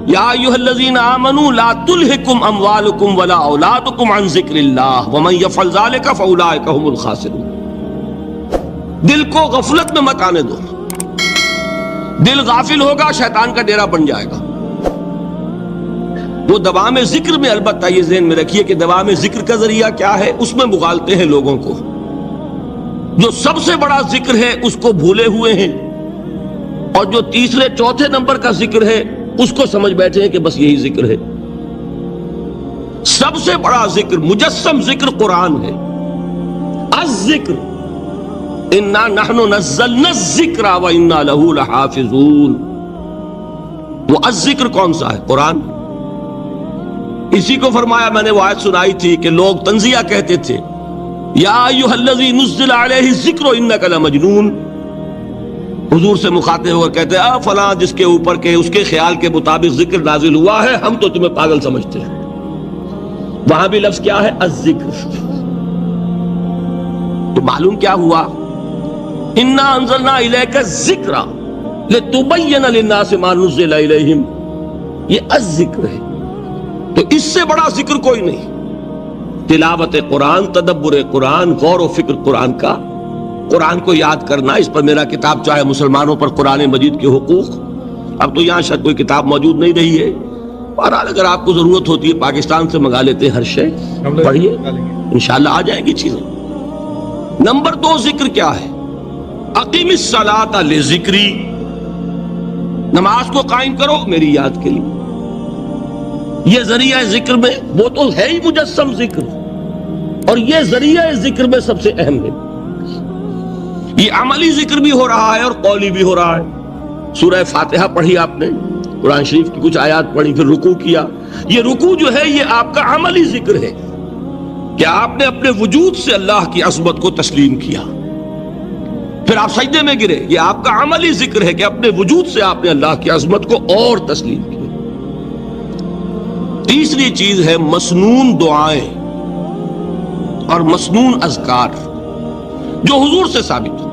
یا ایھا الذین آمنوا لا تلھکم اموالکم ولا اولادکم عن ذکر اللہ ومن یفعل ذلک فاولئک هم الخاسرون. دل کو غفلت میں مت آنے دو. دل غافل ہوگا شیطان کا ڈیرا بن جائے گا. وہ دوام ذکر میں، البتہ یہ ذہن میں رکھیے کہ دوام ذکر کا ذریعہ کیا ہے، اس میں مغالتے ہیں لوگوں کو. جو سب سے بڑا ذکر ہے اس کو بھولے ہوئے ہیں، اور جو تیسرے چوتھے نمبر کا ذکر ہے اس کو سمجھ بیٹھے ہیں کہ بس یہی ذکر ہے. سب سے بڑا ذکر، مجسم ذکر قرآن ہے. الذکر انا نحن نزلنا الذکر وانا له لحافظون. وہ الذکر کون سا ہے؟ قرآن. اسی کو فرمایا، میں نے وہ آیت سنائی تھی کہ لوگ تنزیہ کہتے تھے، یا ایھا الذی نزل علیہ الذکر انک لمجنون. حضور سے مخاطب ہو کر کہتے ہیں فلاں جس کے اوپر کے اس کے خیال کے مطابق ذکر نازل ہوا ہے، ہم تو تمہیں پاگل سمجھتے ہیں. وہاں بھی لفظ کیا ہے؟ الذکر. تو معلوم کیا ہوا؟ انا انزلنا الیک الذکر لتبین للناس ما نزل الیہم. یہ الذکر ہے. تو اس سے بڑا ذکر کوئی نہیں. تلاوت قرآن، تدبر قرآن، غور و فکر قرآن کا، قرآن کو یاد کرنا. اس پر میرا کتاب چاہے مسلمانوں پر قرآن مجید کے حقوق، اب تو یہاں شاید کوئی کتاب موجود نہیں رہی ہے. بہرحال اگر آپ کو ضرورت ہوتی ہے پاکستان سے منگا لیتے ہیں ہر شے، پڑھیے انشاءاللہ آ جائیں گی چیزیں. نمبر 2 ذکر کیا ہے؟ اقیم الصلاۃ لذکری. نماز کو قائم کرو میری یاد کے لیے. یہ ذریعہ ذکر میں، وہ تو ہے ہی مجسم ذکر، اور یہ ذریعہ ذکر میں سب سے اہم ہے. یہ عملی ذکر بھی ہو رہا ہے اور قولی بھی ہو رہا ہے. سورہ فاتحہ پڑھی آپ نے، قرآن شریف کی کچھ آیات پڑھی، پھر رکوع کیا. یہ رکوع جو ہے یہ آپ کا عملی ذکر ہے کہ آپ نے اپنے وجود سے اللہ کی عظمت کو تسلیم کیا. پھر آپ سجدے میں گرے، یہ آپ کا عملی ذکر ہے کہ اپنے وجود سے آپ نے اللہ کی عظمت کو اور تسلیم کیا. تیسری چیز ہے مسنون دعائیں اور مسنون اذکار جو حضور سے ثابت.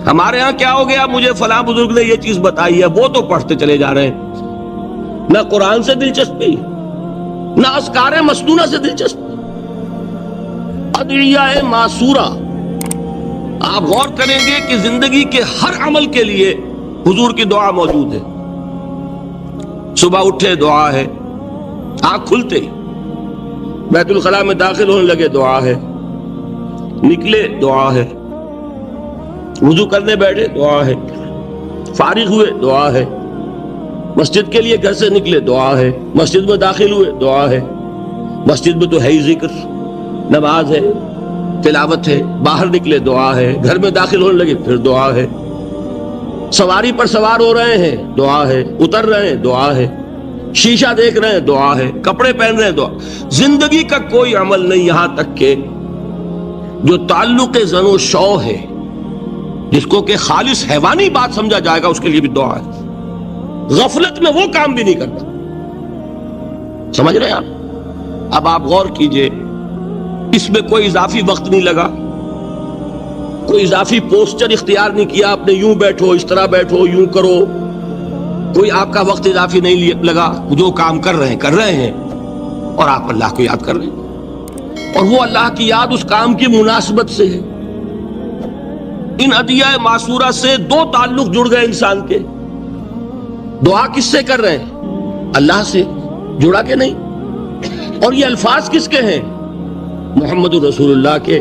ہمارے ہاں کیا ہو گیا، مجھے فلاں بزرگ نے یہ چیز بتائی ہے، وہ تو پڑھتے چلے جا رہے ہیں. نہ قرآن سے دلچسپی، نہ اذکار مسنونہ سے دلچسپی. ادعیہ معصورہ. آپ غور کریں گے کہ زندگی کے ہر عمل کے لیے حضور کی دعا موجود ہے. صبح اٹھے دعا ہے، آنکھ کھلتے بیت الخلاء میں داخل ہونے لگے دعا ہے، نکلے دعا ہے، وضو کرنے بیٹھے دعا ہے، فارغ ہوئے دعا ہے، مسجد کے لیے گھر سے نکلے دعا ہے، مسجد میں داخل ہوئے دعا ہے. مسجد میں تو ہے ہی ذکر، نماز ہے، تلاوت ہے. باہر نکلے دعا ہے، گھر میں داخل ہونے لگے پھر دعا ہے. سواری پر سوار ہو رہے ہیں دعا ہے، اتر رہے ہیں دعا ہے، شیشہ دیکھ رہے ہیں دعا ہے، کپڑے پہن رہے ہیں دعا. زندگی کا کوئی عمل نہیں یہاں تک کہ جو تعلق زن و شو ہے، جس کو کہ خالص حیوانی بات سمجھا جائے گا، اس کے لیے بھی دعا ہے. غفلت میں وہ کام بھی نہیں کرتا. سمجھ رہے ہیں آپ؟ اب آپ غور کیجئے، اس میں کوئی اضافی وقت نہیں لگا، کوئی اضافی پوسچر اختیار نہیں کیا آپ نے، یوں بیٹھو، اس طرح بیٹھو، یوں کرو. کوئی آپ کا وقت اضافی نہیں لگا. جو کام کر رہے ہیں اور آپ اللہ کو یاد کر رہے ہیں، اور وہ اللہ کی یاد اس کام کی مناسبت سے ہے. ان ادعیہ معصورہ سے 2 تعلق جڑ گئے انسان کے. دعا کس سے کر رہے ہیں؟ اللہ سے. جڑا کہ نہیں؟ اور یہ الفاظ کس کے ہیں؟ محمد رسول اللہ کے.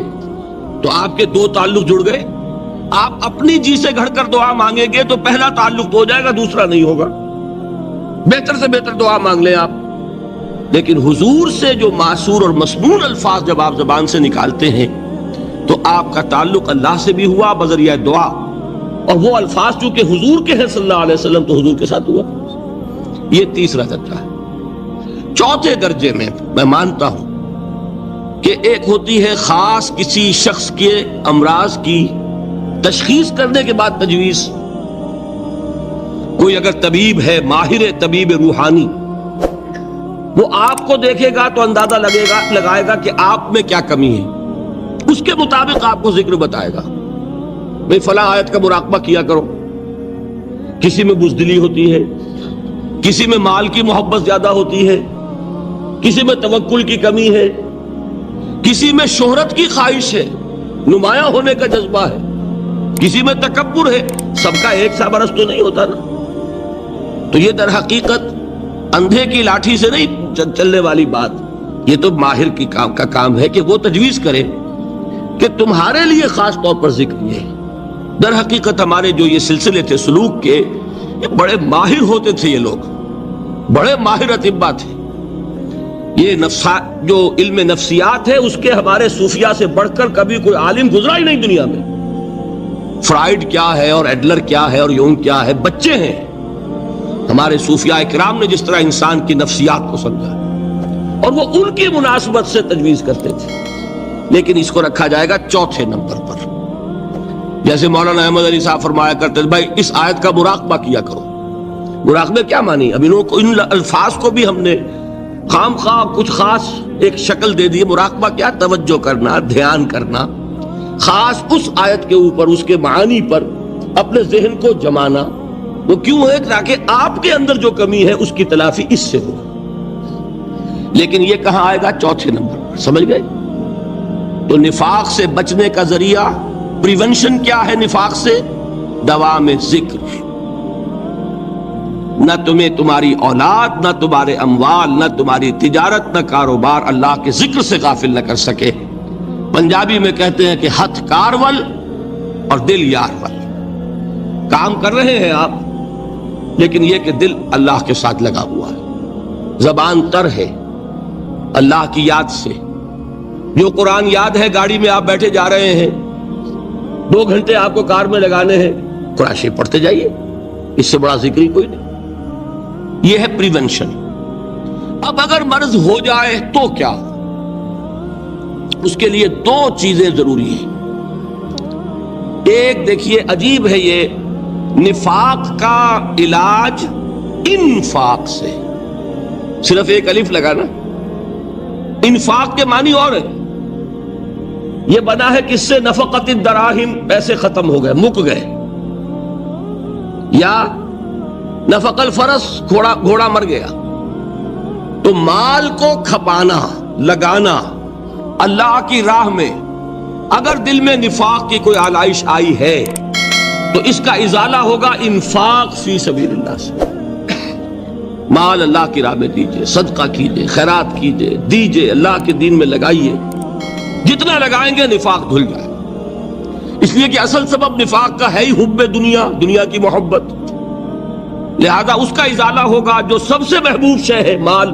تو آپ کے 2 تعلق جڑ گئے. آپ اپنی جی سے گھڑ کر دعا مانگیں گے تو پہلا تعلق تو ہو جائے گا، دوسرا نہیں ہوگا. بہتر سے بہتر دعا مانگ لیں آپ. لیکن حضور سے جو معصور اور مسنون الفاظ جب آپ زبان سے نکالتے ہیں تو آپ کا تعلق اللہ سے بھی ہوا بذریعہ دعا، اور وہ الفاظ چونکہ حضور کے ہیں صلی اللہ علیہ وسلم تو حضور کے ساتھ ہوا. یہ تیسرا درجہ ہے. چوتھے درجے میں مانتا ہوں کہ ایک ہوتی ہے خاص کسی شخص کے امراض کی تشخیص کرنے کے بعد تجویز. کوئی اگر طبیب ہے، ماہر طبیب روحانی، وہ آپ کو دیکھے گا تو اندازہ لگائے گا کہ آپ میں کیا کمی ہے، اس کے مطابق آپ کو ذکر بتائے گا. بھئی فلاں آیت کا مراقبہ کیا کرو. کسی میں بزدلی ہوتی ہے، کسی میں مال کی محبت زیادہ ہوتی ہے، کسی میں توکل کی کمی ہے، کسی میں شہرت کی خواہش ہے، نمایاں ہونے کا جذبہ ہے، کسی میں تکبر ہے. سب کا ایک سا برس تو نہیں ہوتا نا. تو یہ در حقیقت اندھے کی لاٹھی سے نہیں چلنے والی بات. یہ تو ماہر کی کا کام ہے کہ وہ تجویز کرے کہ تمہارے لیے خاص طور پر ذکر یہ ہے. در حقیقت ہمارے جو یہ سلسلے تھے سلوک کے، یہ بڑے ماہر ہوتے تھے، یہ لوگ بڑے ماہر اطباء تھے. یہ جو علم نفسیات ہے اس کے ہمارے صوفیاء سے بڑھ کر کبھی کوئی عالم گزرا ہی نہیں دنیا میں. فرائیڈ کیا ہے اور ایڈلر کیا ہے اور یونگ کیا ہے، بچے ہیں. ہمارے صوفیاء اکرام نے جس طرح انسان کی نفسیات کو سمجھا اور وہ ان کی مناسبت سے تجویز کرتے تھے. لیکن اس کو رکھا جائے گا چوتھے نمبر پر. جیسے مولانا احمد علی صاحب فرمایا کرتے تھے بھائی اس آیت کا مراقبہ کیا کرو. مراقبہ کیا مانی؟ اب ان الفاظ کو بھی ہم نے خام خواہ کچھ خاص ایک شکل دے دی. مراقبہ کیا؟ توجہ کرنا، دھیان کرنا، خاص اس آیت کے اوپر، اس کے معانی پر اپنے ذہن کو جمانا. وہ کیوں ہے؟ تاکہ آپ کے اندر جو کمی ہے اس کی تلافی اس سے ہو. لیکن یہ کہاں آئے گا؟ چوتھے نمبر پر. سمجھ گئے؟ تو نفاق سے بچنے کا ذریعہ، پریونشن کیا ہے نفاق سے؟ دوام ذکر. نہ تمہیں تمہاری اولاد، نہ تمہارے اموال، نہ تمہاری تجارت، نہ کاروبار اللہ کے ذکر سے غافل نہ کر سکے. پنجابی میں کہتے ہیں کہ ہتھ کارول اور دل یارول. کام کر رہے ہیں آپ، لیکن یہ کہ دل اللہ کے ساتھ لگا ہوا ہے، زبان تر ہے اللہ کی یاد سے. جو قرآن یاد ہے، گاڑی میں آپ بیٹھے جا رہے ہیں، 2 گھنٹے آپ کو کار میں لگانے ہیں، قرآن شریف پڑھتے جائیے. اس سے بڑا ذکر ہی کوئی نہیں. یہ ہے پریونشن. اب اگر مرض ہو جائے تو کیا؟ اس کے لیے 2 چیزیں ضروری ہیں. ایک دیکھیے عجیب ہے، یہ نفاق کا علاج انفاق سے. صرف ایک الف لگا نا. انفاق کے معنی اور ہے. یہ بنا ہے کس سے؟ نفقت الدراہم، پیسے ختم ہو گئے، مک گئے. یا نفق الفرس، گھوڑا مر گیا. تو مال کو کھپانا، لگانا اللہ کی راہ میں. اگر دل میں نفاق کی کوئی آلائش آئی ہے تو اس کا ازالہ ہوگا انفاق فی سبیل اللہ سے. مال اللہ کی راہ میں دیجئے، صدقہ کیجئے، خیرات کیجئے، دیجئے، اللہ کے دین میں لگائیے. جتنا لگائیں گے نفاق دھل جائے. اس لیے کہ اصل سبب نفاق کا ہے ہی حب دنیا، دنیا کی محبت. لہذا اس کا ازالہ ہوگا جو سب سے محبوب شے ہے، مال.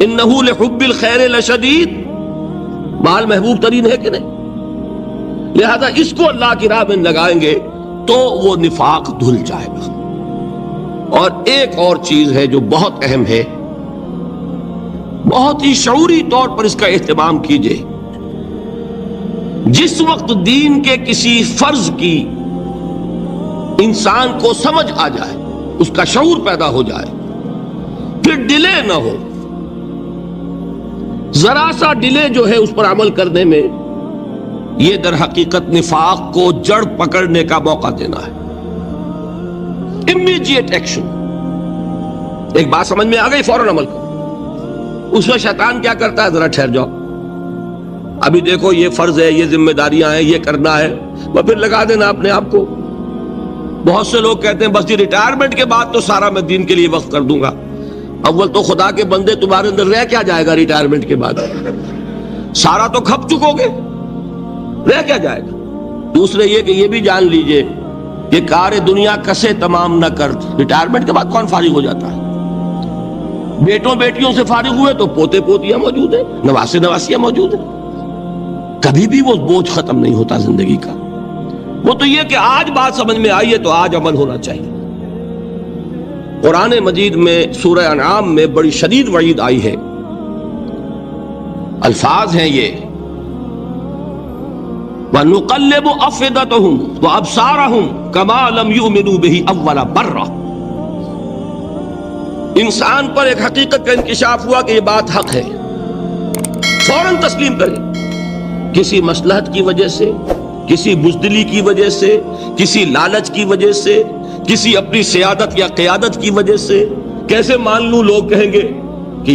انہ لحب الخیر لشدید. مال محبوب ترین ہے کہ نہیں؟ لہذا اس کو اللہ کی راہ میں لگائیں گے تو وہ نفاق دھل جائے گا. اور ایک اور چیز ہے جو بہت اہم ہے، بہت ہی شعوری طور پر اس کا اہتمام کیجئے. جس وقت دین کے کسی فرض کی انسان کو سمجھ آ جائے، اس کا شعور پیدا ہو جائے، پھر ڈیلے نہ ہو. ذرا سا ڈیلے جو ہے اس پر عمل کرنے میں، یہ در حقیقت نفاق کو جڑ پکڑنے کا موقع دینا ہے. Immediate action. ایک بات سمجھ میں آ گئی، فوراً عمل کرو. اس میں شیطان کیا کرتا ہے؟ ذرا ٹھہر جاؤ، ابھی دیکھو یہ فرض ہے، یہ ذمہ داریاں ہیں، یہ کرنا ہے، وہ پھر لگا دینا اپنے آپ کو. بہت سے لوگ کہتے ہیں بس یہ ریٹائرمنٹ کے بعد تو سارا میں دین کے لیے وقف کر دوں گا. اول تو خدا کے بندے تمہارے اندر رہ کیا جائے گا ریٹائرمنٹ کے بعد؟ سارا تو کھپ چکو گے، رہ کیا جائے گا؟ دوسرے یہ کہ یہ بھی جان لیجئے کہ کار دنیا کسے تمام نہ کر. ریٹائرمنٹ کے بعد کون فارغ ہو جاتا ہے؟ بیٹوں بیٹیوں سے فارغ ہوئے تو پوتے پوتیاں موجود ہیں، نواسے نواسیاں موجود ہیں. کبھی بھی وہ بوجھ ختم نہیں ہوتا زندگی کا. وہ تو یہ کہ آج بات سمجھ میں آئی ہے تو آج عمل ہونا چاہیے. قرآن مجید میں سورہ انعام میں بڑی شدید وعید آئی ہے. الفاظ ہیں یہ، وَنُقَلِّبُ أَفْئِدَتَهُمْ وَأَبْصَارَهُمْ كَمَا لَمْ يُؤْمِنُوا بِهِ أَوَّلَ مَرَّةٍ. انسان پر ایک حقیقت کا انکشاف ہوا کہ یہ بات حق ہے، فوراً تسلیم کرے. کسی مصلحت کی وجہ سے، کسی بزدلی کی وجہ سے، کسی لالچ کی وجہ سے، کسی اپنی سیادت یا قیادت کی وجہ سے کیسے مان لوں؟ لوگ کہیں گے کہ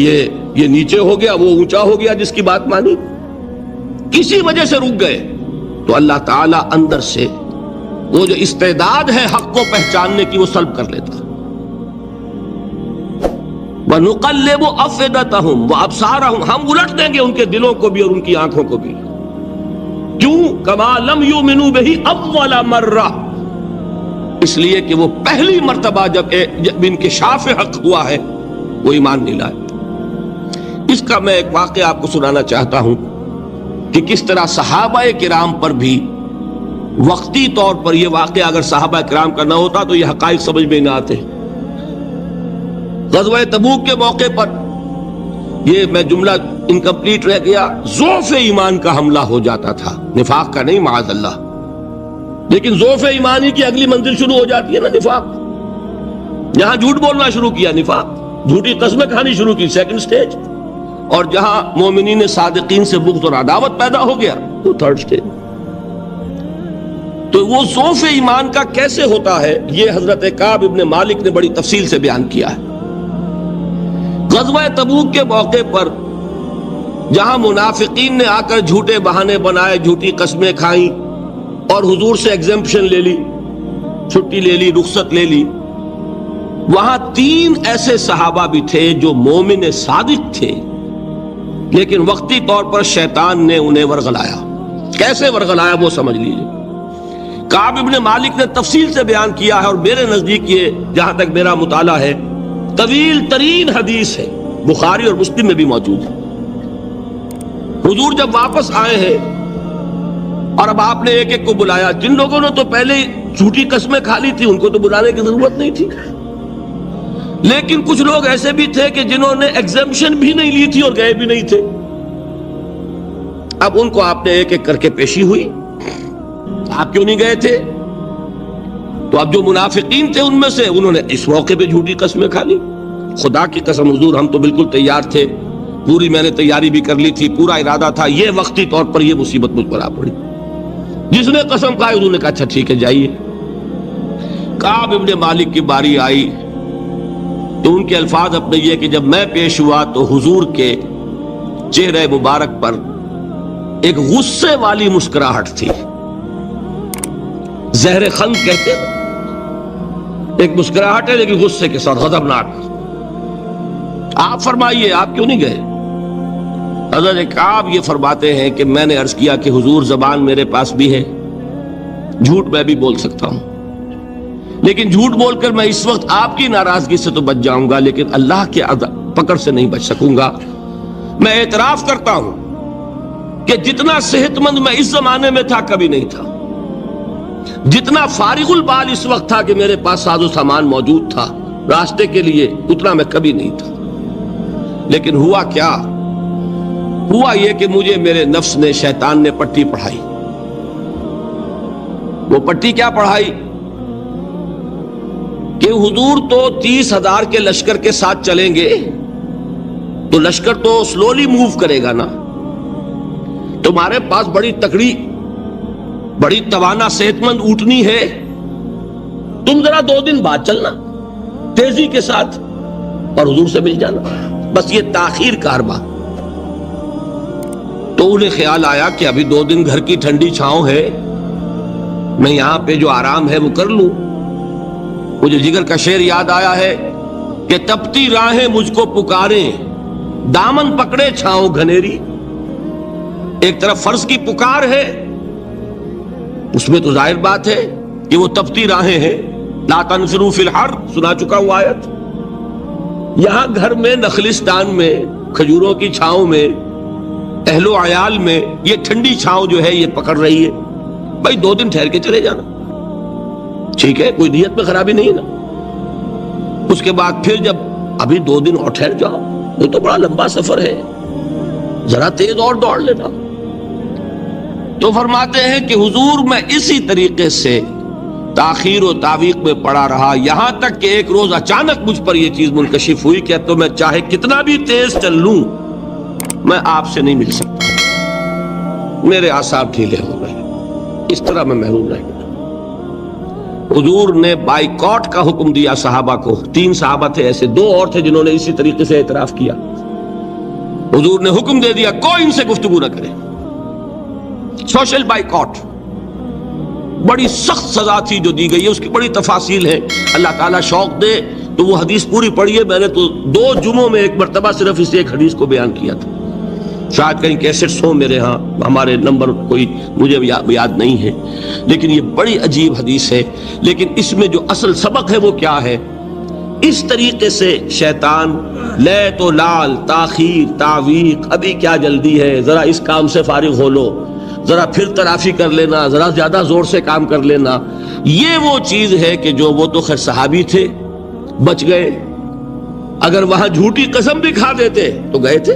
یہ نیچے ہو گیا، وہ اونچا ہو گیا جس کی بات مانی. کسی وجہ سے رک گئے تو اللہ تعالیٰ اندر سے وہ جو استعداد ہے حق کو پہچاننے کی وہ سلب کر لیتا. وَنُقَلِّبُ أَفْئِدَتَهُمْ وَأَبْصَارَهُمْ، ہم الٹ دیں گے ان کے دلوں کو بھی اور ان کی آنکھوں کو بھی. کیوں؟ كَمَا لَمْ يُؤْمِنُوا بِهِ أَوَّلَ مَرَّةٍ، اس لیے کہ وہ پہلی مرتبہ جب انکشاف حق ہوا ہے وہ ایمان نہیں لائے. اس کا میں ایک واقعہ آپ کو سنانا چاہتا ہوں کہ کس طرح صحابہ کرام پر بھی وقتی طور پر یہ واقعہ اگر صحابہ کرام کا نہ ہوتا تو یہ حقائق سمجھ میں نہ آتے. غزوہ تبوک کے موقع پر یہ میں جملہ انکمپلیٹ رہ گیا، ضعف ایمان کا حملہ ہو جاتا تھا، نفاق کا نہیں معاذ اللہ. لیکن ضعف ایمانی کی اگلی منزل شروع ہو جاتی ہے نا، نفاق. جہاں جھوٹ بولنا شروع کیا نفاق، جھوٹی قسمیں کھانی شروع کی سیکنڈ سٹیج، اور جہاں مومنین صادقین سے بغض اور عداوت پیدا ہو گیا وہ تھرڈ سٹیج. تو وہ ضعف ایمان کا کیسے ہوتا ہے یہ حضرت کعب ابن مالک نے بڑی تفصیل سے بیان کیا ہے. غزوہ تبوک کے موقع پر جہاں منافقین نے آ کر جھوٹے بہانے بنائے، جھوٹی قسمیں کھائیں اور حضور سے ایگزمپشن لے لی، چھٹی لے لی، رخصت لے لی، وہاں 3 ایسے صحابہ بھی تھے جو مومن صادق تھے، لیکن وقتی طور پر شیطان نے انہیں ورغلایا. کیسے ورغلایا وہ سمجھ لیجیے. کعب ابن مالک نے تفصیل سے بیان کیا ہے، اور میرے نزدیک یہ جہاں تک میرا مطالعہ ہے طویل ترین حدیث ہے، بخاری اور مسلم میں بھی موجود ہے. حضور جب واپس آئے ہیں اور اب آپ نے ایک ایک کو بلایا، جن لوگوں نے تو پہلے جھوٹی قسمیں کھا لی تھی ان کو تو بلانے کی ضرورت نہیں تھی، لیکن کچھ لوگ ایسے بھی تھے کہ جنہوں نے ایگزمپشن بھی نہیں لی تھی اور گئے بھی نہیں تھے. اب ان کو آپ نے ایک ایک کر کے پیشی ہوئی، آپ کیوں نہیں گئے تھے؟ تو اب جو منافقین تھے ان میں سے انہوں نے اس موقع پہ جھوٹی قسمیں کھا لی. خدا کی قسم حضور ہم تو بالکل تیار تھے، پوری میں نے تیاری بھی کر لی تھی، پورا ارادہ تھا، یہ وقتی طور پر یہ مصیبت مجھ پر آ پڑی. جس نے قسم کھائی انہوں نے کہا اچھا ٹھیک ہے جائیے. کعب ابن مالک کی باری آئی تو ان کے الفاظ اپنے یہ کہ جب میں پیش ہوا تو حضور کے چہرے مبارک پر ایک غصے والی مسکراہٹ تھی. زہر خند کہتے ہیں، ایک مسکراہٹ ہے لیکن غصے کے ساتھ، غضبناک. آپ فرمائیے آپ کیوں نہیں گئے؟ حضرت کعب یہ فرماتے ہیں کہ میں نے عرض کیا کہ حضور زبان میرے پاس بھی ہے، جھوٹ میں بھی بول سکتا ہوں، لیکن جھوٹ بول کر میں اس وقت آپ کی ناراضگی سے تو بچ جاؤں گا لیکن اللہ کے پکڑ سے نہیں بچ سکوں گا. میں اعتراف کرتا ہوں کہ جتنا صحت مند میں اس زمانے میں تھا کبھی نہیں تھا، جتنا فارغ البال اس وقت تھا کہ میرے پاس ساز و سامان موجود تھا راستے کے لیے، اتنا میں کبھی نہیں تھا. لیکن ہوا کیا؟ ہوا یہ کہ مجھے میرے نفس نے، شیطان نے پٹی پڑھائی. وہ پٹی کیا پڑھائی کہ حضور تو 30,000 کے لشکر کے ساتھ چلیں گے تو لشکر تو سلولی موو کرے گا نا، تمہارے پاس بڑی تکڑی، بڑی توانا صحت مند اونٹنی ہے، تم ذرا 2 دن بعد چلنا تیزی کے ساتھ اور حضور سے مل جانا، بس یہ تاخیر کارواں. تو انہیں خیال آیا کہ ابھی 2 دن گھر کی ٹھنڈی چھاؤں ہے، میں یہاں پہ جو آرام ہے وہ کر لوں. مجھے جگر کا شعر یاد آیا ہے کہ تپتی راہیں مجھ کو پکاریں، دامن پکڑے چھاؤں گھنیری. ایک طرف فرض کی پکار ہے، اس میں تو ظاہر بات ہے کہ وہ تپتی راہیں ہیں. لا تنفروا فی الحر سنا چکا ہوں آیت. یہاں گھر میں، نخلستان میں، کھجوروں کی چھاؤں میں، اہل و عیال میں یہ ٹھنڈی چھاؤں جو ہے یہ پکڑ رہی ہے. بھائی 2 دن ٹھہر کے چلے جانا، ٹھیک ہے، کوئی نیت میں خرابی نہیں ہے نا. اس کے بعد پھر جب ابھی 2 دن اور ٹھہر جاؤ، وہ تو بڑا لمبا سفر ہے، ذرا تیز اور دوڑ لینا. تو فرماتے ہیں کہ حضور میں اسی طریقے سے تاخیر و تعویق میں پڑا رہا، یہاں تک کہ ایک روز اچانک مجھ پر یہ چیز منکشف ہوئی کہ تو میں چاہے کتنا بھی تیز چل لوں میں آپ سے نہیں مل سکتا، میرے اعصاب ڈھیلے ہو گئے، اس طرح میں محروم رہ گیا. حضور نے بائیکاٹ کا حکم دیا صحابہ کو. 3 صحابہ تھے ایسے, 2 اور تھے جنہوں نے اسی طریقے سے اعتراف کیا. حضور نے حکم دے دیا کوئی ان سے گفتگو نہ کرے. سوشل بائیکاٹ بڑی سخت سزا تھی جو دی گئی ہے, اس کی بڑی تفاصیل ہے. اللہ تعالیٰ شوق دے تو وہ حدیث پوری پڑھیے. میں نے تو 2 جمعوں میں ایک مرتبہ صرف اس ایک حدیث کو بیان کیا تھا. شاید کہیں کیسٹس ہوں میرے ہاں, ہمارے نمبر کوئی مجھے یاد نہیں ہے, لیکن یہ بڑی عجیب حدیث ہے. لیکن اس میں جو اصل سبق ہے وہ کیا ہے؟ اس طریقے سے شیطان لیت و لال, تاخیر, تعویق, ابھی کیا جلدی ہے, ذرا اس کام سے فارغ ہو لو, ذرا پھر ترافی کر لینا, ذرا زیادہ زور سے کام کر لینا, یہ وہ چیز ہے کہ جو وہ تو خیر صحابی تھے, بچ گئے. اگر وہاں جھوٹی قسم بھی کھا دیتے تو گئے تھے.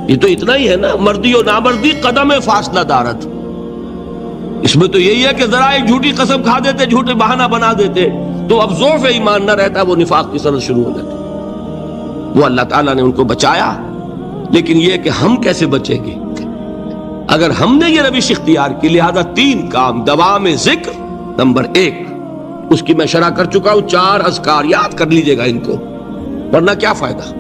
یہ تو اتنا ہی ہے نا, مردی و نامردی قدم فاصلہ دارت. اس میں تو یہی ہے کہ ذرا ایک جھوٹی قسم کھا دیتے, جھوٹے بہانہ بنا دیتے, تو اب ضعف ایمان نہ رہتا, وہ نفاق کی سرد شروع ہو جاتی. وہ اللہ تعالیٰ نے ان کو بچایا. لیکن یہ کہ ہم کیسے بچیں گے اگر ہم نے یہ روش اختیار کی؟ لہذا 3 کام. دوام ذکر نمبر 1, اس کی میں شرح کر چکا ہوں. 4 اذکار یاد کر لیجئے گا ان کو, ورنہ کیا فائدہ.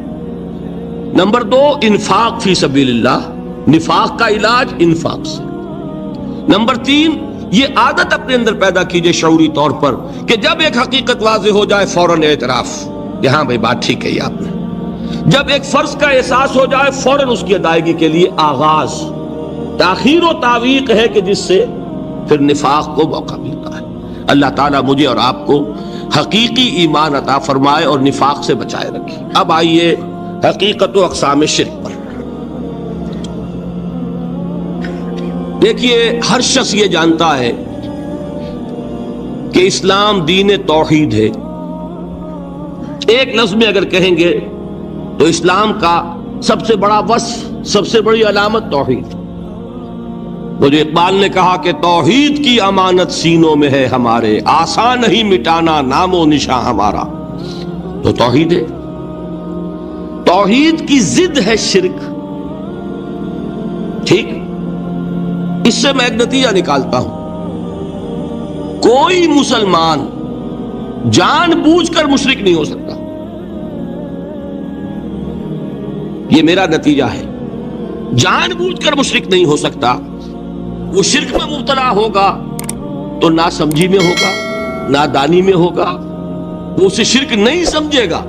نمبر 2, انفاق فی سبیل اللہ, نفاق کا علاج انفاق سے. نمبر 3, یہ عادت اپنے اندر پیدا کیجئے شعوری طور پر کہ جب ایک حقیقت واضح ہو جائے فوراً اعتراف, کہ ہاں بھائی بات ٹھیک ہے آپ نے. جب ایک فرض کا احساس ہو جائے فوراً اس کی ادائیگی کے لیے آغاز. تاخیر و تعویق ہے کہ جس سے پھر نفاق کو موقع ملتا ہے. اللہ تعالیٰ مجھے اور آپ کو حقیقی ایمان عطا فرمائے اور نفاق سے بچائے رکھے. اب آئیے حقیقت و اقسام شرک پر. دیکھیے, ہر شخص یہ جانتا ہے کہ اسلام دین توحید ہے. ایک لفظ میں اگر کہیں گے تو اسلام کا سب سے بڑا وصف, سب سے بڑی علامت توحید. وہ جو اقبال نے کہا کہ توحید کی امانت سینوں میں ہے ہمارے, آسان نہیں مٹانا نام و نشاں ہمارا. تو توحید ہے. توحید کی ضد ہے شرک. ٹھیک, اس سے میں ایک نتیجہ نکالتا ہوں. کوئی مسلمان جان بوجھ کر مشرک نہیں ہو سکتا. یہ میرا نتیجہ ہے. جان بوجھ کر مشرک نہیں ہو سکتا. وہ شرک میں مبتلا ہوگا تو ناسمجھی میں ہوگا, نادانی میں ہوگا, وہ اسے شرک نہیں سمجھے گا.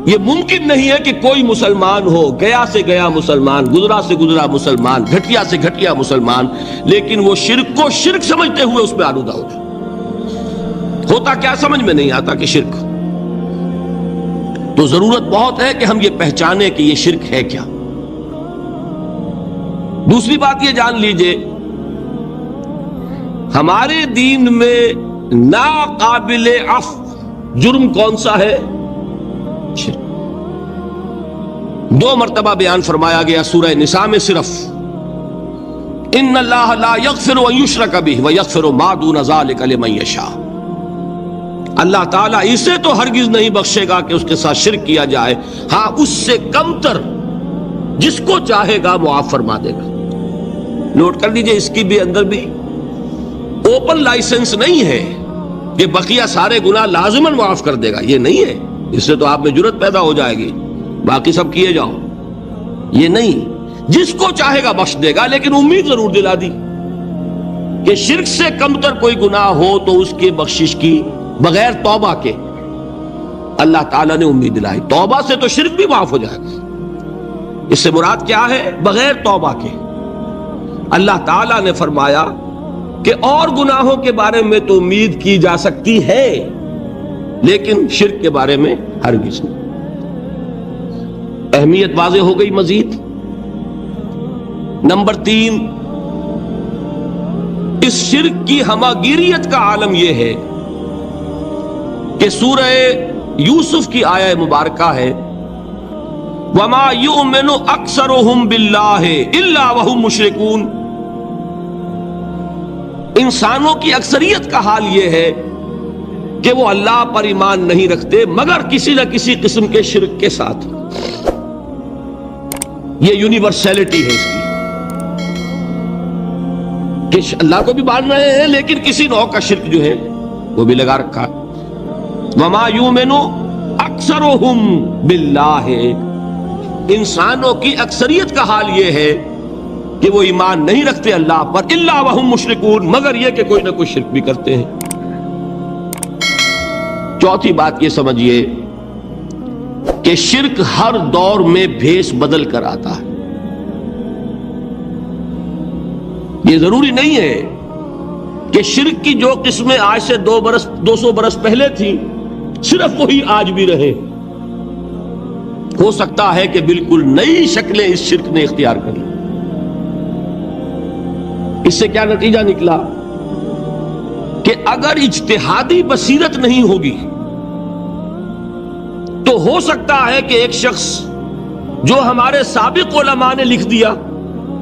یہ ممکن نہیں ہے کہ کوئی مسلمان ہو, گیا سے گیا مسلمان, گزرا سے گزرا مسلمان, گھٹیا سے گھٹیا مسلمان, لیکن وہ شرک کو شرک سمجھتے ہوئے اس میں آلودہ ہو جائے. ہوتا کیا سمجھ میں نہیں آتا کہ شرک. تو ضرورت بہت ہے کہ ہم یہ پہچانیں کہ یہ شرک ہے کیا. دوسری بات یہ جان لیجئے, ہمارے دین میں ناقابل عفو جرم کون سا ہے؟ شرک. 2 مرتبہ بیان فرمایا گیا سورہ نساء میں صرف, ان اللہ لا یغفر ان یشرک بہ ویغفر ما دون ذلک لمن یشاء. اللہ تعالیٰ اسے تو ہرگز نہیں بخشے گا کہ اس کے ساتھ شرک کیا جائے, ہاں اس سے کم تر جس کو چاہے گا معاف فرما دے گا. نوٹ کر لیجئے, اس کی بھی اندر بھی اوپن لائسنس نہیں ہے کہ بقیہ سارے گناہ لازماً معاف کر دے گا. یہ نہیں ہے. اس سے تو آپ میں جرت پیدا ہو جائے گی, باقی سب کیے جاؤ. یہ نہیں, جس کو چاہے گا بخش دے گا, لیکن امید ضرور دلا دی کہ شرک سے کم تر کوئی گناہ ہو تو اس کے بخشش کی بغیر توبہ کے اللہ تعالیٰ نے امید دلائی. توبہ سے تو شرک بھی معاف ہو جائے گا. اس سے مراد کیا ہے؟ بغیر توبہ کے. اللہ تعالیٰ نے فرمایا کہ اور گناہوں کے بارے میں تو امید کی جا سکتی ہے, لیکن شرک کے بارے میں ہرگز نہیں. اہمیت واضح ہو گئی. مزید نمبر 3, اس شرک کی ہماگیریت کا عالم یہ ہے کہ سورہ یوسف کی آیہ مبارکہ ہے, وَمَا يُؤْمِنُ أَكْثَرُهُمْ بِاللَّهِ إِلَّا وَهُمْ مُشْرِكُونَ. انسانوں کی اکثریت کا حال یہ ہے کہ وہ اللہ پر ایمان نہیں رکھتے مگر کسی نہ کسی قسم کے شرک کے ساتھ. یہ یونیورسلٹی ہے اس کی. کہ اللہ کو بھی مان رہے ہیں لیکن کسی نوع کا شرک جو ہے وہ بھی لگا رکھا. وما یؤمن اکثرهم باللہ، انسانوں کی اکثریت کا حال یہ ہے کہ وہ ایمان نہیں رکھتے اللہ پر، الا وهم مشرکون، مگر یہ کہ کوئی نہ کوئی شرک بھی کرتے ہیں. چوتھی بات یہ سمجھیے کہ شرک ہر دور میں بھیس بدل کر آتا ہے. یہ ضروری نہیں ہے کہ شرک کی جو قسمیں آج سے 200 برس پہلے تھیں صرف وہی آج بھی رہے. ہو سکتا ہے کہ بالکل نئی شکلیں اس شرک نے اختیار کر لی. اس سے کیا نتیجہ نکلا کہ اگر اجتہادی بصیرت نہیں ہوگی تو ہو سکتا ہے کہ ایک شخص جو ہمارے سابق علماء نے لکھ دیا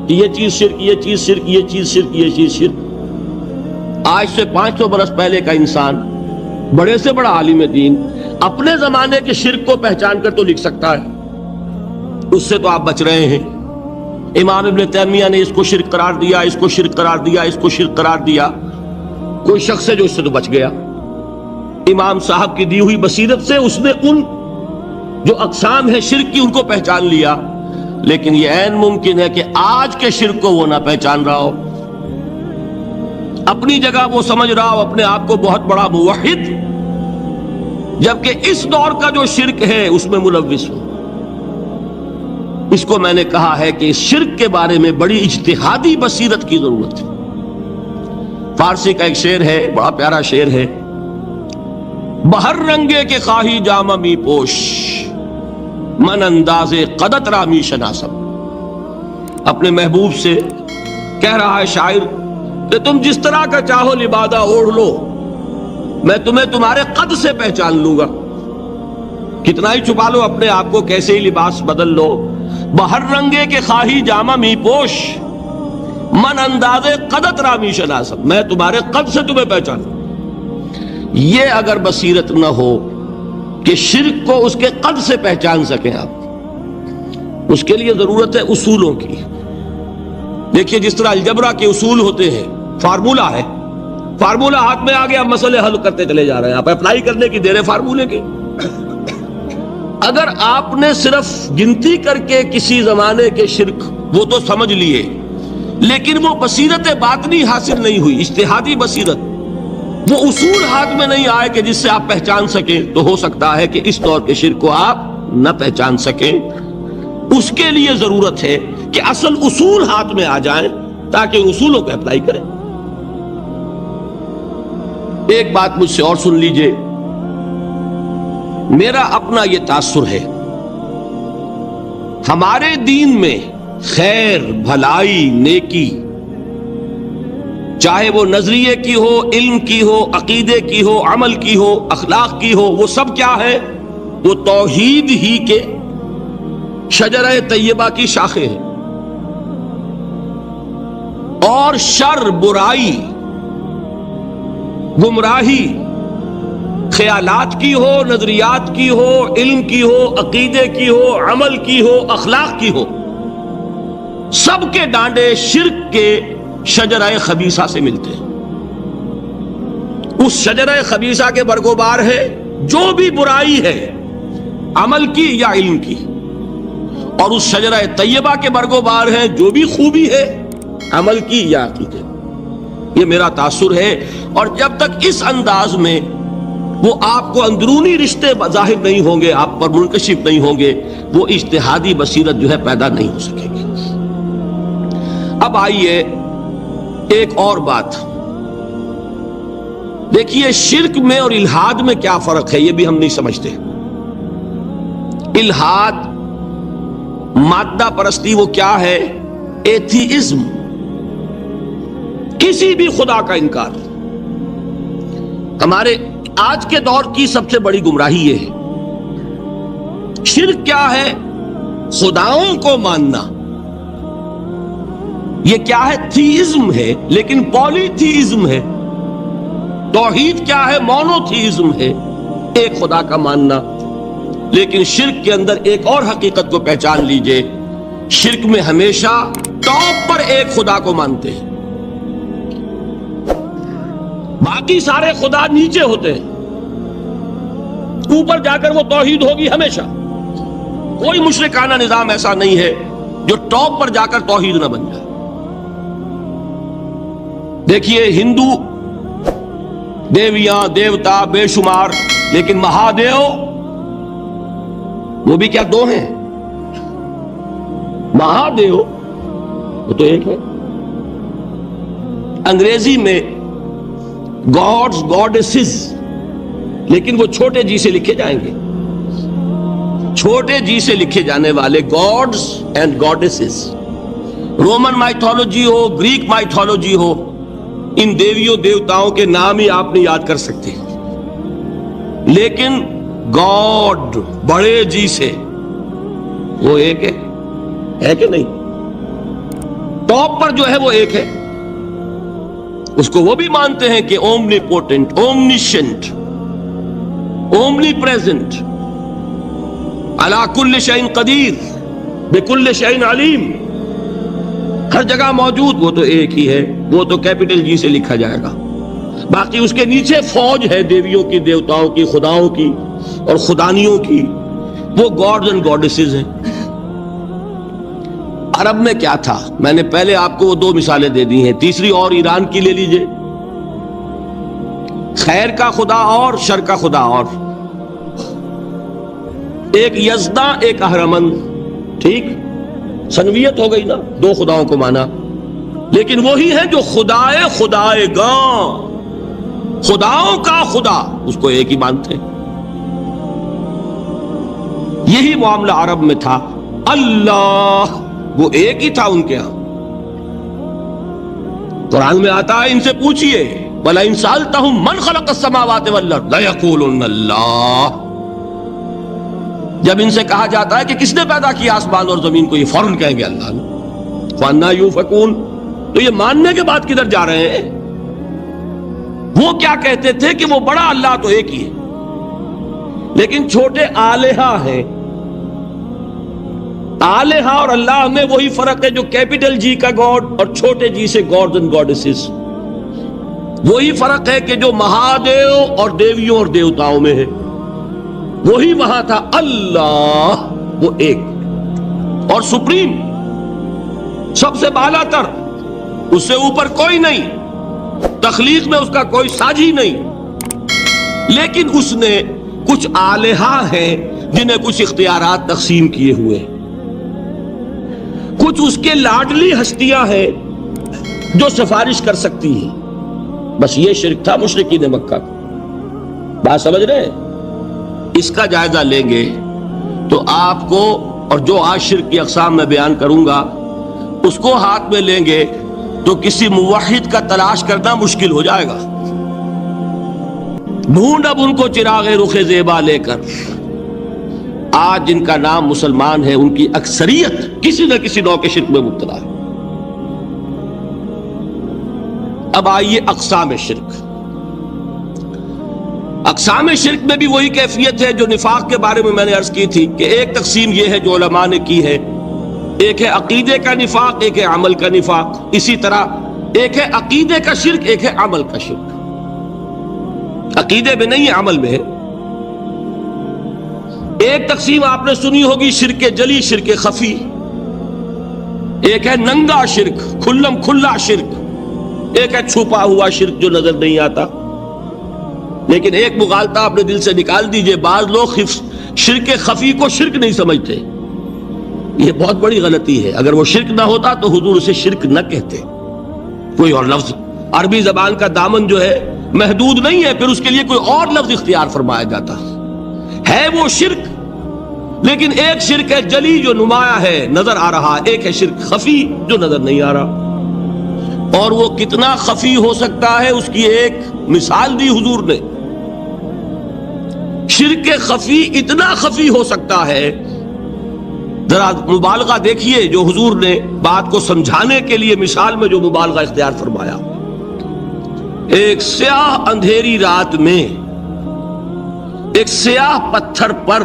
کہ یہ چیز شرک، یہ چیز شرک، یہ چیز شرک، یہ چیز شرک، آج سے 500 برس پہلے کا انسان بڑے سے بڑا عالم دین اپنے زمانے کے شرک کو پہچان کر تو لکھ سکتا ہے. اس سے تو آپ بچ رہے ہیں. امام ابن تیمیہ نے اس کو شرک قرار دیا، اس کو شرک قرار دیا، اس کو شرک قرار دیا. کوئی شخص ہے جو اس سے تو بچ گیا. امام صاحب کی دی ہوئی بصیرت سے اس نے ان جو اقسام ہے شرک کی ان کو پہچان لیا، لیکن یہ عین ممکن ہے کہ آج کے شرک کو وہ نہ پہچان رہا ہو. اپنی جگہ وہ سمجھ رہا ہو اپنے آپ کو بہت بڑا موحد، جبکہ اس دور کا جو شرک ہے اس میں ملوث ہو. اس کو میں نے کہا ہے کہ اس شرک کے بارے میں بڑی اجتہادی بصیرت کی ضرورت ہے. فارسی کا ایک شعر ہے، بڑا پیارا شعر ہے، بہر رنگے کے خواہی جامہ می پوش، من انداز قدت رامی شناسم. اپنے محبوب سے کہہ رہا ہے شاعر کہ تم جس طرح کا چاہو لبادہ اوڑھ لو، میں تمہیں تمہارے قد سے پہچان لوں گا. کتنا ہی چھپا لو اپنے آپ کو، کیسے ہی لباس بدل لو، بہر رنگے کے خواہی جامہ می پوش، من انداز قدت رامی شناسم، میں تمہارے قد سے تمہیں پہچانوں. یہ اگر بصیرت نہ ہو کہ شرک کو اس کے قد سے پہچان سکیں آپ، اس کے لیے ضرورت ہے اصولوں کی. دیکھیے جس طرح الجبرا کے اصول ہوتے ہیں، فارمولا ہے، فارمولا ہاتھ میں آ گیا، اب مسئلے حل کرتے چلے جا رہے ہیں، آپ اپلائی کرنے کی دیر ہے فارمولے کی. اگر آپ نے صرف گنتی کر کے کسی زمانے کے شرک وہ تو سمجھ لیے، لیکن وہ بصیرت باطنی حاصل نہیں ہوئی، اجتہادی بصیرت، وہ اصول ہاتھ میں نہیں آئے کہ جس سے آپ پہچان سکیں، تو ہو سکتا ہے کہ اس طور کے شرک کو آپ نہ پہچان سکیں. اس کے لیے ضرورت ہے کہ اصل اصول ہاتھ میں آ جائیں تاکہ ان اصولوں کو اپلائی کریں. ایک بات مجھ سے اور سن لیجئے، میرا اپنا یہ تاثر ہے، ہمارے دین میں خیر، بھلائی، نیکی، چاہے وہ نظریے کی ہو، علم کی ہو، عقیدے کی ہو، عمل کی ہو، اخلاق کی ہو، وہ سب کیا ہے؟ وہ توحید ہی کے شجرہ طیبہ کی شاخیں ہیں. اور شر، برائی، گمراہی، خیالات کی ہو، نظریات کی ہو، علم کی ہو، عقیدے کی ہو، عمل کی ہو، اخلاق کی ہو، سب کے ڈانڈے شرک کے شجرہ خبیثہ سے ملتے ہیں. اس شجرہ خبیثہ کے برگوبار ہے جو بھی برائی ہے، عمل کی یا علم کی، اور اس شجرہ طیبہ کے برگوبار ہے جو بھی خوبی ہے، عمل کی یا عقیدے. یہ میرا تاثر ہے. اور جب تک اس انداز میں وہ آپ کو اندرونی رشتے ظاہر نہیں ہوں گے، آپ پر منکشف نہیں ہوں گے، وہ اجتہادی بصیرت جو ہے پیدا نہیں ہو سکے گی. اب آئیے ایک اور بات دیکھیے، شرک میں اور الحاد میں کیا فرق ہے یہ بھی ہم نہیں سمجھتے. الحاد، مادہ پرستی، وہ کیا ہے؟ ایتھیزم، کسی بھی خدا کا انکار. ہمارے آج کے دور کی سب سے بڑی گمراہی یہ ہے. شرک کیا ہے؟ خداؤں کو ماننا. یہ کیا ہے؟ تھیزم ہے، لیکن پولی تھیزم ہے. توحید کیا ہے؟ مونو تھیزم ہے، ایک خدا کا ماننا. لیکن شرک کے اندر ایک اور حقیقت کو پہچان لیجئے، شرک میں ہمیشہ ٹاپ پر ایک خدا کو مانتے ہیں. باقی سارے خدا نیچے ہوتے ہیں، اوپر جا کر وہ توحید ہوگی ہمیشہ۔ کوئی مشرکانہ نظام ایسا نہیں ہے جو ٹاپ پر جا کر توحید نہ بن جائے۔ دیکھیے ہندو دیویاں دیوتا بے شمار، لیکن مہادیو وہ بھی کیا دو ہیں؟ مہادیو وہ تو ایک ہے۔ انگریزی میں گاڈز گاڈیسز، لیکن وہ چھوٹے جی سے لکھے جائیں گے، چھوٹے جی سے لکھے جانے والے gods and goddesses. Roman mythology ہو، گریک مائتھولوجی ہو، ان دیویوں دیوتاؤں کے نام ہی آپ نہیں یاد کر سکتے، لیکن گاڈ بڑے جی سے وہ ایک ہے کہ نہیں؟ ٹاپ پر جو ہے وہ ایک ہے، اس کو وہ بھی مانتے ہیں کہ اومنی پوٹنٹ، اومنیشنٹ، اومنی پریزنٹ، علی کل شیء قدیر، بکل شیء علیم، ہر جگہ موجود، وہ تو ایک ہی ہے، وہ تو کیپٹل جی سے لکھا جائے گا۔ باقی اس کے نیچے فوج ہے دیویوں کی، دیوتاؤں کی، خداؤں کی اور خدانیوں کی، وہ گاڈز اینڈ گاڈیسز ہیں۔ عرب میں کیا تھا؟ میں نے پہلے آپ کو وہ دو مثالیں دے دی ہیں، تیسری اور ایران کی لے لیجئے، خیر کا خدا اور شر کا خدا اور، ایک یزداں ایک اہرمن، ٹھیک، سنویت ہو گئی نا، دو خداؤں کو مانا، لیکن وہی ہے جو خدائے خدائے گاں، خداؤں کا خدا، اس کو ایک ہی مانتے ہیں۔ یہی معاملہ عرب میں تھا، اللہ وہ ایک ہی تھا ان کے ہاں۔ قرآن میں آتا ہے ان سے پوچھئے وَلَئِن سَأَلْتَهُم مَّنْ خَلَقَ السَّمَاوَاتِ وَالْأَرْضَ لَيَقُولُنَّ اللَّهُ، جب ان سے کہا جاتا ہے کہ کس نے پیدا کیا آسمان اور زمین کو، یہ فوراً کہیں گے اللہ نے۔ فَأَنَّىٰ يُؤْفَكُونَ، تو یہ ماننے کے بعد کدھر جا رہے ہیں؟ وہ کیا کہتے تھے کہ وہ بڑا اللہ تو ایک ہی ہے، لیکن چھوٹے آلہہ ہیں۔ آلہہ اور اللہ میں وہی فرق ہے جو کیپٹل جی کا گاڈ اور چھوٹے جی سے گاڈز اینڈ گاڈیسز، وہی فرق ہے کہ جو مہادیو اور دیویوں اور دیوتاؤں میں ہے، وہی وہاں تھا اللہ، وہ ایک اور سپریم، سب سے بالا تر، اس سے اوپر کوئی نہیں، تخلیق میں اس کا کوئی ساجی نہیں، لیکن اس نے کچھ آلہہ ہیں جنہیں کچھ اختیارات تقسیم کیے ہوئے، کچھ اس کے لاڈلی ہستیاں ہیں جو سفارش کر سکتی ہیں۔ بس یہ شرک تھا مشرکین مکہ کا، بات سمجھ رہے ہیں؟ اس کا جائزہ لیں گے تو آپ کو، اور جو آج شرک کی اقسام میں بیان کروں گا اس کو ہاتھ میں لیں گے تو کسی موحد کا تلاش کرنا مشکل ہو جائے گا۔ ڈھونڈ اب ان کو چراغ رخ زیبا لے کر، آج جن کا نام مسلمان ہے ان کی اکثریت کسی نہ کسی نوع کے شرک میں مبتلا ہے۔ اب آئیے اقسام شرک۔ اقسام شرک میں بھی وہی کیفیت ہے جو نفاق کے بارے میں نے عرض کی تھی کہ ایک تقسیم یہ ہے جو علماء نے کی ہے، ایک ہے عقیدے کا نفاق، ایک ہے عمل کا نفاق، اسی طرح ایک ہے عقیدے کا شرک، ایک ہے عمل کا شرک۔ عقیدے میں نہیں ہے، عمل میں ہے۔ ایک تقسیم آپ نے سنی ہوگی شرک جلی، شرک خفی، ایک ہے ننگا شرک، کھلم کھلا شرک، ایک ہے چھپا ہوا شرک جو نظر نہیں آتا۔ لیکن ایک مغالطہ اپنے دل سے نکال دیجئے، بعض لوگ شرک خفی کو شرک نہیں سمجھتے، یہ بہت بڑی غلطی ہے۔ اگر وہ شرک نہ ہوتا تو حضور اسے شرک نہ کہتے، کوئی اور لفظ، عربی زبان کا دامن جو ہے محدود نہیں ہے، پھر اس کے لیے کوئی اور لفظ اختیار فرمایا جاتا ہے وہ شرک۔ لیکن ایک شرک ہے جلی جو نمایاں ہے، نظر آ رہا، ایک ہے شرک خفی جو نظر نہیں آ رہا، اور وہ کتنا خفی ہو سکتا ہے اس کی ایک مثال دی حضور نے۔ شرک خفی اتنا خفی ہو سکتا ہے، ذرا مبالغہ دیکھیے جو حضور نے بات کو سمجھانے کے لیے مثال میں جو مبالغہ اختیار فرمایا۔ ایک سیاہ اندھیری رات میں ایک سیاہ پتھر پر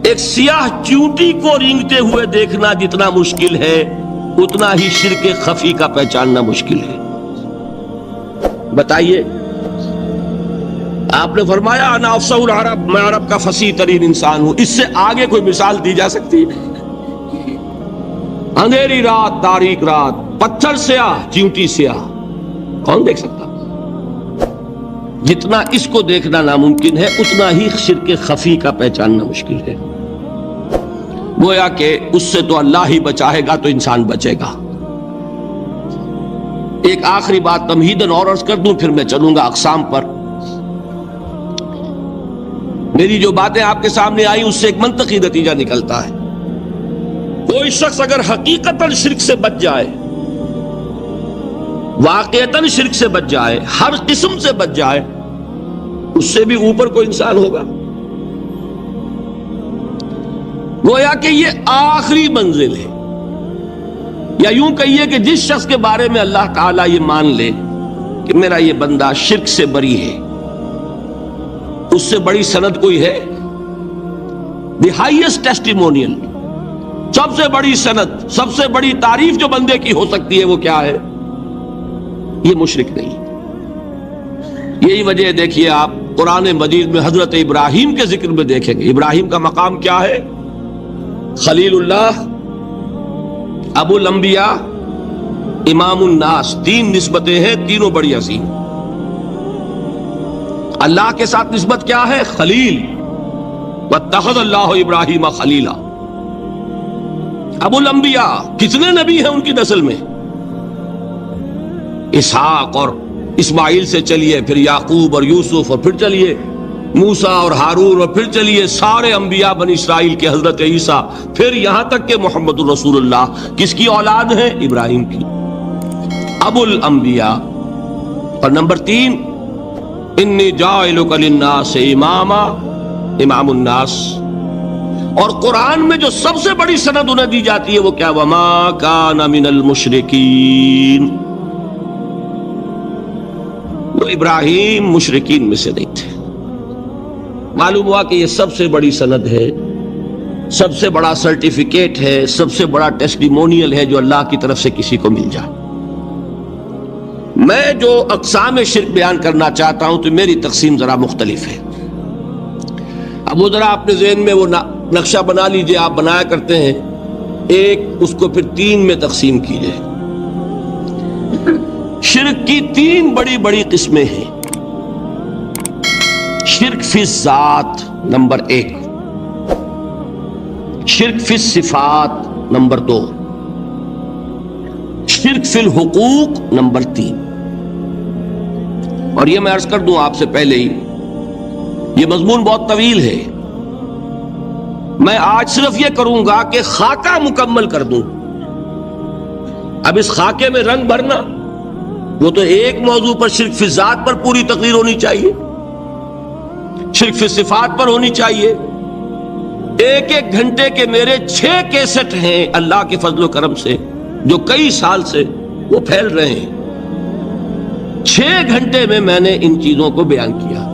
ایک سیاہ چیونٹی کو رینگتے ہوئے دیکھنا جتنا مشکل ہے، اتنا ہی شرک خفی کا پہچاننا مشکل ہے۔ بتائیے. آپ نے فرمایا انا افصح العرب، میں عرب کا فصیح ترین انسان ہوں. اس سے آگے کوئی مثال دی جا سکتی ہے؟ اندھیری رات، تاریک رات، پتھر سیاہ، چیونٹی سیاہ، کون دیکھ سکتا؟ جتنا اس کو دیکھنا ناممکن ہے اتنا ہی شرک خفی کا پہچاننا مشکل ہے. گویا کہ اس سے تو اللہ ہی بچائے گا تو انسان بچے گا. ایک آخری بات تمہیداً اور عرض کر دوں، پھر میں چلوں گا اقسام پر. میری جو باتیں آپ کے سامنے آئی اس سے ایک منطقی نتیجہ نکلتا ہے. کوئی شخص اگر حقیقتاً شرک سے بچ جائے، واقعتاً شرک سے بچ جائے، ہر قسم سے بچ جائے، اس سے بھی اوپر کوئی انسان ہوگا. گویا کہ یہ آخری منزل ہے. یا یوں کہیے کہ جس شخص کے بارے میں اللہ تعالیٰ یہ مان لے کہ میرا یہ بندہ شرک سے بری ہے، اس سے بڑی سند کوئی ہے؟ دی ہائیسٹ ٹیسٹیمونیل، سب سے بڑی سند، سب سے بڑی تعریف جو بندے کی ہو سکتی ہے وہ کیا ہے؟ یہ مشرک نہیں. یہی وجہ دیکھیے آپ قرآن مجید میں حضرت ابراہیم کے ذکر میں دیکھیں گے. ابراہیم کا مقام کیا ہے؟ خلیل اللہ، ابو الانبیاء، امام الناس. تین نسبتیں ہیں، تینوں بڑی عظیم. اللہ کے ساتھ نسبت کیا ہے؟ خلیل. واتخذ اللہ ابراہیم خلیلا. ابو الانبیاء، کتنے نبی ہیں ان کی نسل میں؟ اسحاق اور اسماعیل سے چلیے، پھر یعقوب اور یوسف، اور پھر چلیے موسیٰ اور ہارون، اور پھر چلیے سارے انبیاء بنی اسرائیل کے، حضرت عیسیٰ، پھر یہاں تک کہ محمد الرسول اللہ. کس کی اولاد ہے؟ ابراہیم کی. ابو الانبیاء. اور نمبر 3، انی جاعلک للناس اماما، امام الناس. اور قرآن میں جو سب سے بڑی سند انہیں دی جاتی ہے وہ کیا؟ وما کان من المشرکین. وہ ابراہیم مشرکین میں سے نہیں تھے. معلوم ہوا کہ یہ سب سے بڑی سند ہے، سب سے بڑا سرٹیفکیٹ ہے، سب سے بڑا ٹیسٹیمونیل ہے جو اللہ کی طرف سے کسی کو مل جائے. میں جو اقسام شرک بیان کرنا چاہتا ہوں تو میری تقسیم ذرا مختلف ہے. اب وہ ذرا اپنے ذہن میں وہ نقشہ بنا لیجئے، آپ بنایا کرتے ہیں ایک، اس کو پھر 3 میں تقسیم کیجئے. شرک کی 3 بڑی بڑی قسمیں ہیں. شرک فی الذات نمبر 1، شرک فی الصفات نمبر 2، شرک فی الحقوق نمبر 3. اور یہ میں عرض کر دوں آپ سے پہلے ہی، یہ مضمون بہت طویل ہے. میں آج صرف یہ کروں گا کہ خاکہ مکمل کر دوں. اب اس خاکے میں رنگ بھرنا، وہ تو ایک موضوع پر شرک فی الذات پر پوری تقریر ہونی چاہیے، شرک فی صفات پر ہونی چاہیے. ایک ایک گھنٹے کے میرے 6 کیسٹ ہیں اللہ کے فضل و کرم سے، جو کئی سال سے وہ پھیل رہے ہیں. 6 گھنٹے میں میں نے ان چیزوں کو بیان کیا.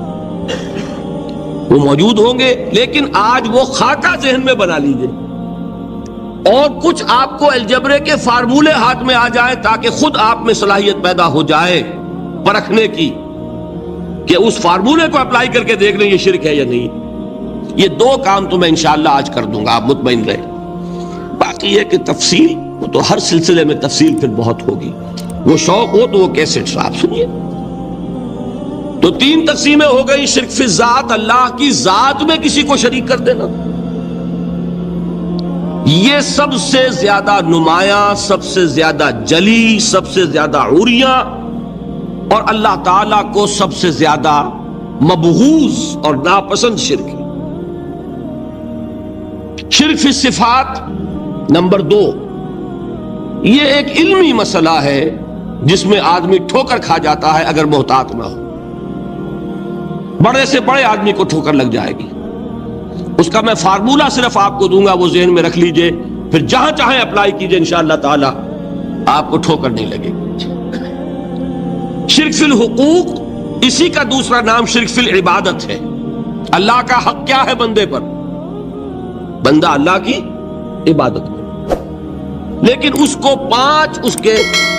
وہ موجود ہوں گے، لیکن آج وہ خاکہ ذہن میں بنا لیجئے، اور کچھ آپ کو الجبرے کے فارمولے ہاتھ میں آ جائیں تاکہ خود آپ میں صلاحیت پیدا ہو جائے پرکھنے کی کہ اس فارمولے کو اپلائی کر کے دیکھ لیں یہ شرک ہے یا نہیں. یہ 2 کام تو میں انشاءاللہ آج کر دوں گا، آپ مطمئن رہیں. باقی یہ کہ تفصیل، وہ تو ہر سلسلے میں تفصیل پھر بہت ہوگی. وہ شوق ہو تو وہ کیسٹ آپ سنیے. تو 3 تقسیمیں ہو گئی. شرک فی الذات، اللہ کی ذات میں کسی کو شریک کر دینا، یہ سب سے زیادہ نمایاں، سب سے زیادہ جلی، سب سے زیادہ عریاں، اور اللہ تعالیٰ کو سب سے زیادہ مبغوض اور ناپسند شرک. شرک فی الصفات نمبر 2، یہ ایک علمی مسئلہ ہے جس میں آدمی ٹھوکر کھا جاتا ہے اگر محتاط نہ ہو. بڑے سے بڑے آدمی کو ٹھوکر لگ جائے گی. اس کا میں فارمولہ صرف آپ کو دوں گا، وہ ذہن میں رکھ لیجئے، پھر جہاں چاہیں اپلائی کیجئے، انشاءاللہ تعالی آپ کو ٹھوکر نہیں لگے گی. شرک فی الحقوق، اسی کا دوسرا نام شرک فی العبادت ہے. اللہ کا حق کیا ہے بندے پر؟ بندہ اللہ کی عبادت کرے، لیکن اس کو 5 اس کے